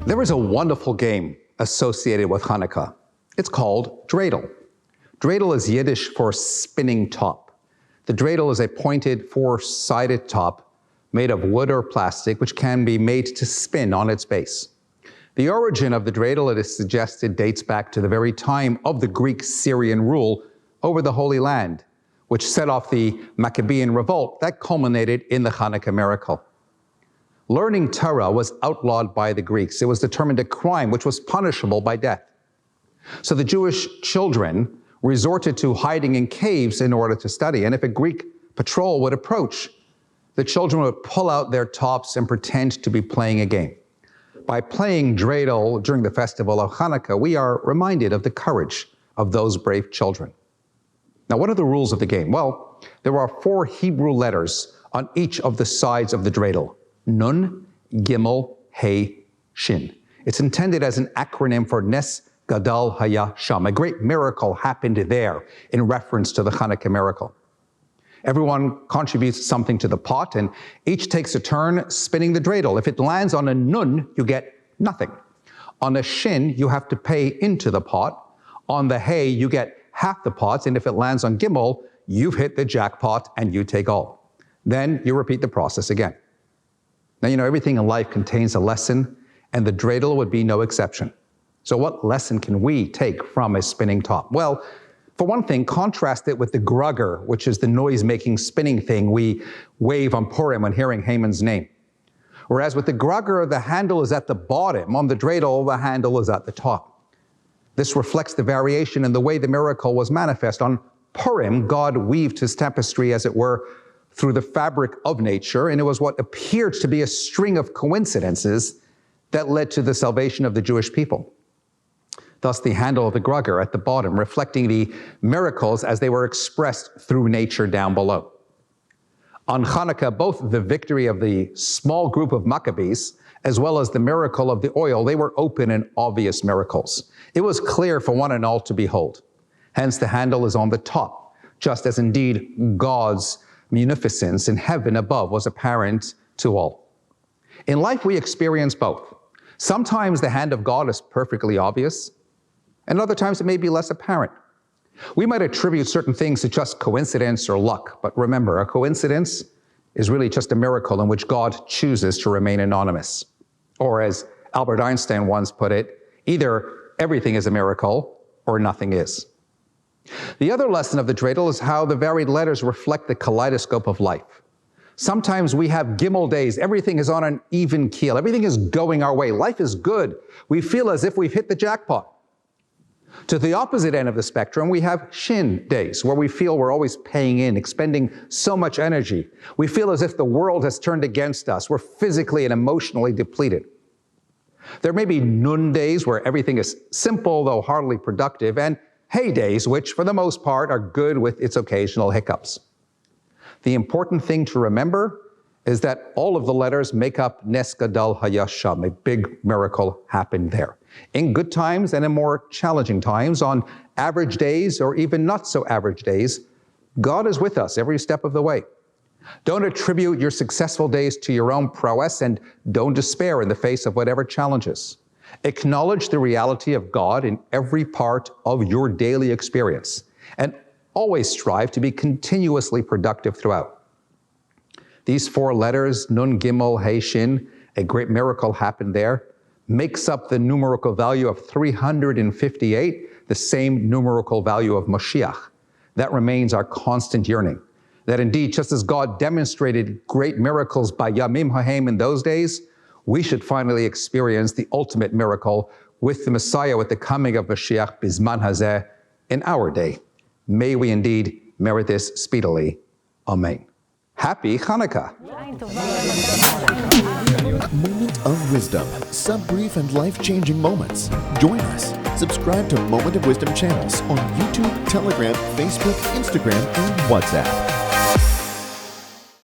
There is a wonderful game associated with Hanukkah. It's called Dreidel. Dreidel is Yiddish for spinning top. The dreidel is a pointed four-sided top made of wood or plastic, which can be made to spin on its base. The origin of the dreidel, it is suggested, dates back to the very time of the Greek-Syrian rule over the Holy Land, which set off the Maccabean revolt that culminated in the Chanukkah miracle. Learning Torah was outlawed by the Greeks. It was determined a crime which was punishable by death. So the Jewish children resorted to hiding in caves in order to study. And if a Greek patrol would approach, the children would pull out their tops and pretend to be playing a game. By playing dreidel during the festival of Hanukkah, we are reminded of the courage of those brave children. Now, what are the rules of the game? Well, there are 4 Hebrew letters on each of the sides of the dreidel: Nun, Gimel, He, Shin. It's intended as an acronym for Nes Gadal Haya Sham. A great miracle happened there in reference to the Chanukkah miracle. Everyone contributes something to the pot, and each takes a turn spinning the dreidel. If it lands on a nun, you get nothing. On a shin, you have to pay into the pot. On the hay, you get half the pot, and if it lands on gimel, you've hit the jackpot and you take all. Then you repeat the process again. Now, you know, everything in life contains a lesson, and the dreidel would be no exception. So what lesson can we take from a spinning top? Well, for one thing, contrast it with the grugger, which is the noise-making spinning thing we wave on Purim when hearing Haman's name. Whereas with the grugger, the handle is at the bottom. On the dreidel, the handle is at the top. This reflects the variation in the way the miracle was manifest. On Purim, God weaved his tapestry, as it were, through the fabric of nature, and it was what appeared to be a string of coincidences that led to the salvation of the Jewish people. Thus, the handle of the grugger at the bottom, reflecting the miracles as they were expressed through nature down below. On Hanukkah, both the victory of the small group of Maccabees, as well as the miracle of the oil, they were open and obvious miracles. It was clear for one and all to behold. Hence, the handle is on the top, just as indeed God's munificence in heaven above was apparent to all. In life, we experience both. Sometimes the hand of God is perfectly obvious, and other times it may be less apparent. We might attribute certain things to just coincidence or luck, but remember, a coincidence is really just a miracle in which God chooses to remain anonymous. Or as Albert Einstein once put it, either everything is a miracle or nothing is. The other lesson of the dreidel is how the varied letters reflect the kaleidoscope of life. Sometimes we have gimel days. Everything is on an even keel. Everything is going our way. Life is good. We feel as if we've hit the jackpot. To the opposite end of the spectrum, we have shin days, where we feel we're always paying in, expending so much energy. We feel as if the world has turned against us. We're physically and emotionally depleted. There may be nun days where everything is simple, though hardly productive, and hay days, which for the most part are good with its occasional hiccups. The important thing to remember is that all of the letters make up Nes Gadal Haya Sham. A big miracle happened there. In good times and in more challenging times, on average days or even not so average days, God is with us every step of the way. Don't attribute your successful days to your own prowess, and don't despair in the face of whatever challenges. Acknowledge the reality of God in every part of your daily experience, and always strive to be continuously productive throughout. These 4 letters, Nun, Gimel, He, Shin, a great miracle happened there, makes up the numerical value of 358, the same numerical value of Moshiach. That remains our constant yearning. That indeed, just as God demonstrated great miracles by Yamim Hahem in those days, we should finally experience the ultimate miracle with the Messiah, with the coming of Mashiach Bizman Hazeh in our day. May we indeed merit this speedily. Amen. Happy Hanukkah. Moment of Wisdom. Sub-brief and life-changing moments. Join us. Subscribe to Moment of Wisdom channels on YouTube, Telegram, Facebook, Instagram, and WhatsApp.